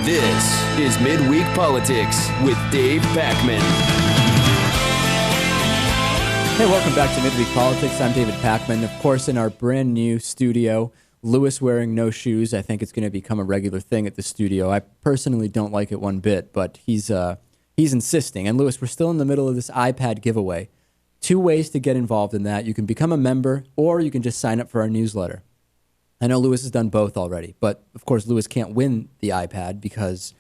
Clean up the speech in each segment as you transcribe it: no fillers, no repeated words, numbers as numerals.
This is Midweek Politics with Dave Pakman. Hey, welcome back to Midweek Politics. I'm David Pakman. Of course, in our brand new studio, Lewis wearing no shoes. I think it's going to become a regular thing at the studio. I personally don't like it one bit, but he's insisting. And Lewis, we're still in the middle of this iPad giveaway. 2 ways to get involved in that. You can become a member, or you can just sign up for our newsletter. I know Lewis has done both already, but of course Lewis can't win the iPad because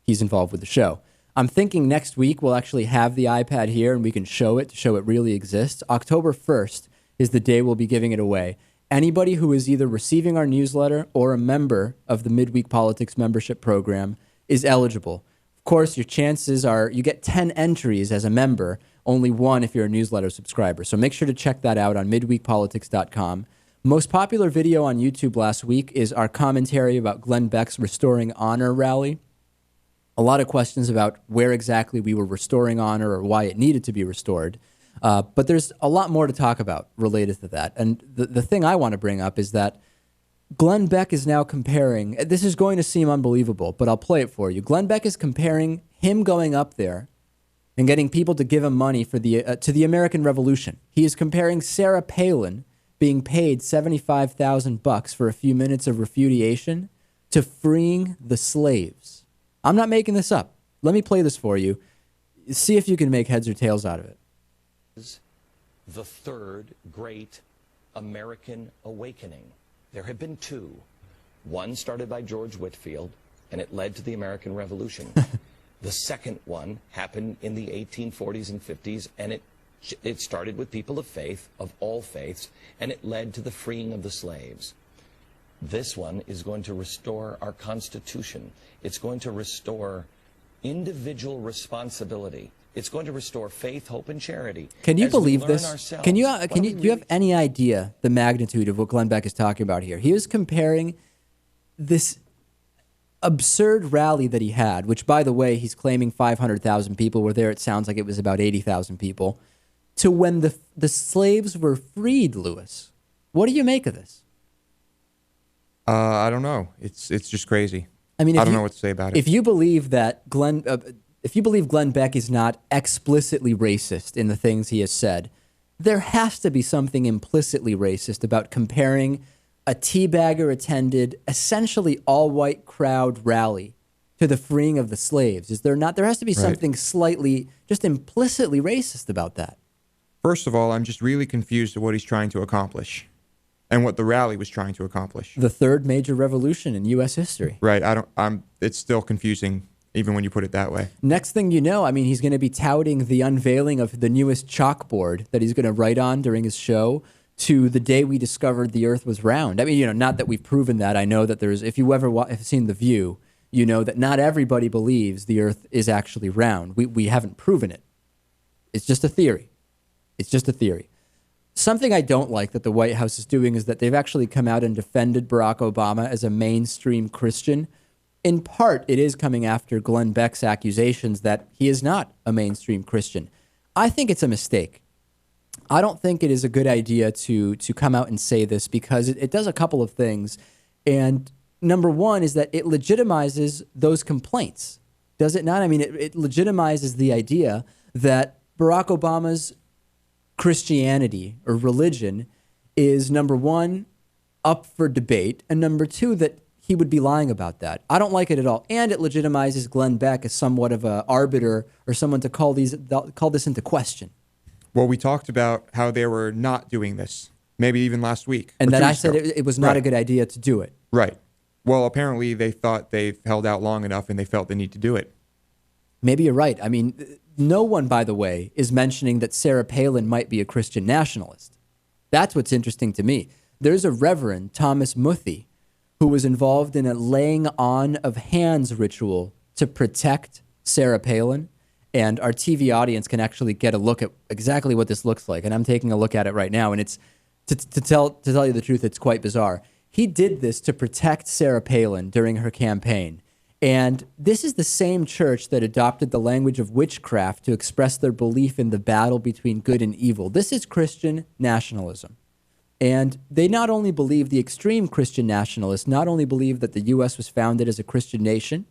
he's involved with the show. I'm thinking next week we'll actually have the iPad here and we can show it to show it really exists. October 1st is the day we'll be giving it away. Anybody who is either receiving our newsletter or a member of the Midweek Politics membership program is eligible. Of course, your chances are you get 10 entries as a member, only 1 if you're a newsletter subscriber. So make sure to check that out on midweekpolitics.com. Most popular video on YouTube last week is our commentary about Glenn Beck's Restoring Honor rally. A lot of questions about where exactly we were restoring honor or why it needed to be restored. But there's a lot more to talk about related to that. And the thing I want to bring up is that Glenn Beck is now comparing, this is going to seem unbelievable, but I'll play it for you. Glenn Beck is comparing him going up there and getting people to give him money for to the American Revolution. He is comparing Sarah Palin being paid $75,000 for a few minutes of refutation to freeing the slaves. I'm not making this up. Let me play this for you. See if you can make heads or tails out of it. The third great American awakening. There have been 2. One started by George Whitefield, and it led to the American Revolution. The second one happened in the 1840s and 50s, and it started with people of faith, of all faiths, and it led to the freeing of the slaves. This one is going to restore our Constitution. It's going to restore individual responsibility. It's going to restore faith, hope, and charity. Can you believe this? Do you have any idea the magnitude of what Glenn Beck is talking about here? He was comparing this absurd rally that he had, which, by the way, he's claiming 500,000 people were there. It sounds like it was about 80,000 people. To when the slaves were freed, Lewis. What do you make of this? I don't know. It's just crazy. I mean, I don't know what to say about it. If you believe that if you believe Glenn Beck is not explicitly racist in the things he has said, there has to be something implicitly racist about comparing a teabagger-attended, essentially all-white crowd rally to the freeing of the slaves. Is there not? There has to be something slightly, just implicitly racist about that. First of all, I'm just really confused at what he's trying to accomplish and what the rally was trying to accomplish. The third major revolution in U.S. history. Right. It's still confusing, even when you put it that way. Next thing you know, I mean, he's going to be touting the unveiling of the newest chalkboard that he's going to write on during his show to the day we discovered the earth was round. I mean, not that we've proven that. I know that if you ever have seen The View, you know that not everybody believes the earth is actually round. We haven't proven it. It's just a theory. It's just a theory. Something I don't like that the White House is doing is that they've actually come out and defended Barack Obama as a mainstream Christian. In part, it is coming after Glenn Beck's accusations that he is not a mainstream Christian. I think it's a mistake. I don't think it is a good idea to come out and say this because it does a couple of things. And number one is that it legitimizes those complaints. Does it not? I mean, it legitimizes the idea that Barack Obama's Christianity or religion is, number one, up for debate, and number two, that he would be lying about that. I don't like it at all. And it legitimizes Glenn Beck as somewhat of an arbiter or someone to call this into question. Well, we talked about how they were not doing this, maybe even last week. And then I said it was not a good idea to do it. Right. Well, apparently they thought they've held out long enough and they felt the need to do it. Maybe you're right. I mean, no one, by the way, is mentioning that Sarah Palin might be a Christian nationalist. That's what's interesting to me. There's a Reverend, Thomas Muthi, who was involved in a laying on of hands ritual to protect Sarah Palin. And our TV audience can actually get a look at exactly what this looks like. And I'm taking a look at it right now. And it's, to tell you the truth, it's quite bizarre. He did this to protect Sarah Palin during her campaign. And this is the same church that adopted the language of witchcraft to express their belief in the battle between good and evil. This is Christian nationalism. And they not only believe, the extreme Christian nationalists not only believe that the U.S. was founded as a Christian nation,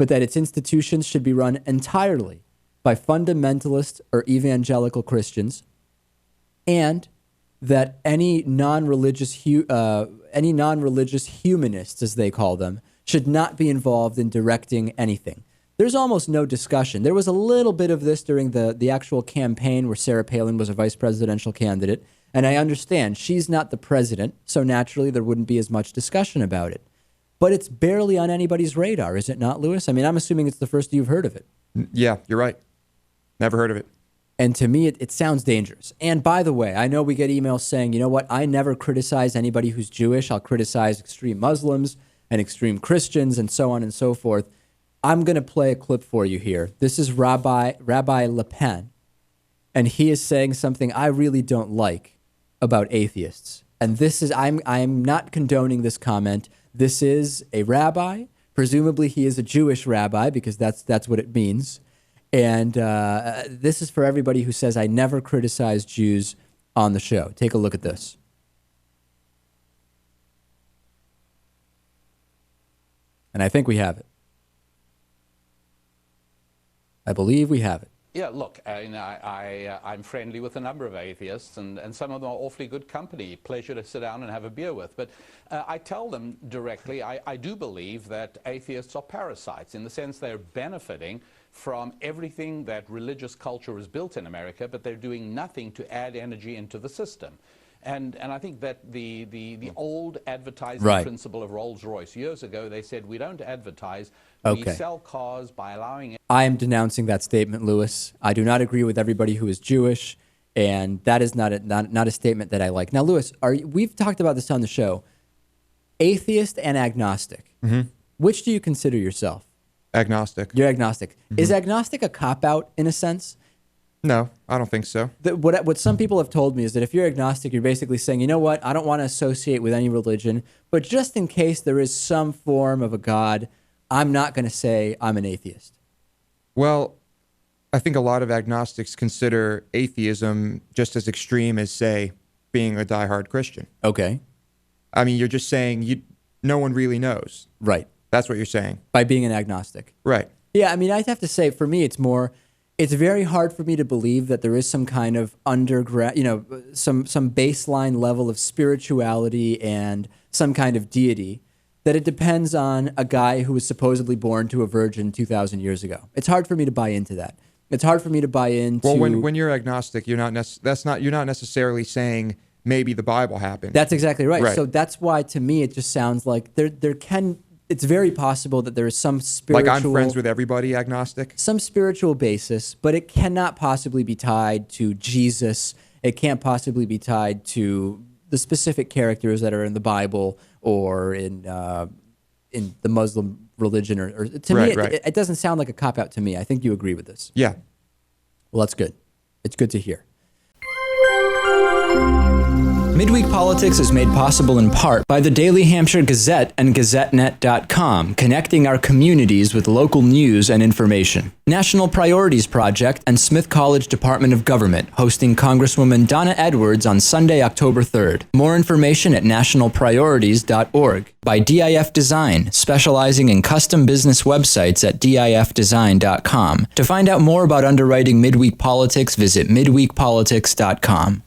but that its institutions should be run entirely by fundamentalist or evangelical Christians, and that any non-religious humanists, as they call them, should not be involved in directing anything. There's almost no discussion. There was a little bit of this during the actual campaign where Sarah Palin was a vice presidential candidate, and I understand she's not the president, so naturally there wouldn't be as much discussion about it. But it's barely on anybody's radar, is it not, Louis? I mean, I'm assuming it's the first you've heard of it. Yeah, you're right. Never heard of it. And to me, it sounds dangerous. And by the way, I know we get emails saying, you know what, I never criticize anybody who's Jewish. I'll criticize extreme Muslims and extreme Christians and so on and so forth. I'm going to play a clip for you here. This is Rabbi Le Pen, and he is saying something I really don't like about atheists. And this is, I'm not condoning this comment. This is a rabbi. Presumably he is a Jewish rabbi because that's what it means. And this is for everybody who says, I never criticize Jews on the show. Take a look at this. And I think we have it. I believe we have it. Yeah, look, I'm friendly with a number of atheists, and some of them are awfully good company, pleasure to sit down and have a beer with. But I tell them directly, I do believe that atheists are parasites in the sense they're benefiting from everything that religious culture has built in America, but they're doing nothing to add energy into the system. And I think that the old advertising principle of Rolls-Royce, years ago, they said, we don't advertise, we sell cars by allowing it. I am denouncing that statement, Louis. I do not agree with everybody who is Jewish, and that is not a statement that I like. Now, Louis, we've talked about this on the show. Atheist and agnostic. Mm-hmm. Which do you consider yourself? Agnostic. You're agnostic. Mm-hmm. Is agnostic a cop-out in a sense? No, I don't think so. What some people have told me is that if you're agnostic, you're basically saying, you know what, I don't want to associate with any religion, but just in case there is some form of a God, I'm not going to say I'm an atheist. Well, I think a lot of agnostics consider atheism just as extreme as, say, being a diehard Christian. Okay. I mean, you're just saying no one really knows. Right. That's what you're saying. By being an agnostic. Right. Yeah, I mean, I'd have to say, for me, it's very hard for me to believe that there is some kind of underground, some baseline level of spirituality and some kind of deity, that it depends on a guy who was supposedly born to a virgin 2,000 years ago. It's hard for me to buy into that. It's hard for me to buy into... Well, when you're agnostic, you're not necessarily saying maybe the Bible happened. That's exactly right. So that's why, to me, it just sounds like it's very possible that there is some spiritual... Like I'm friends with everybody agnostic? Some spiritual basis, but it cannot possibly be tied to Jesus. It can't possibly be tied to the specific characters that are in the Bible or in the Muslim religion. Or to me, it doesn't sound like a cop-out to me. I think you agree with this. Yeah. Well, that's good. It's good to hear. Midweek Politics is made possible in part by the Daily Hampshire Gazette and GazetteNet.com, connecting our communities with local news and information. National Priorities Project and Smith College Department of Government, hosting Congresswoman Donna Edwards on Sunday, October 3rd. More information at nationalpriorities.org. By DIF Design, specializing in custom business websites at difdesign.com. To find out more about underwriting Midweek Politics, visit midweekpolitics.com.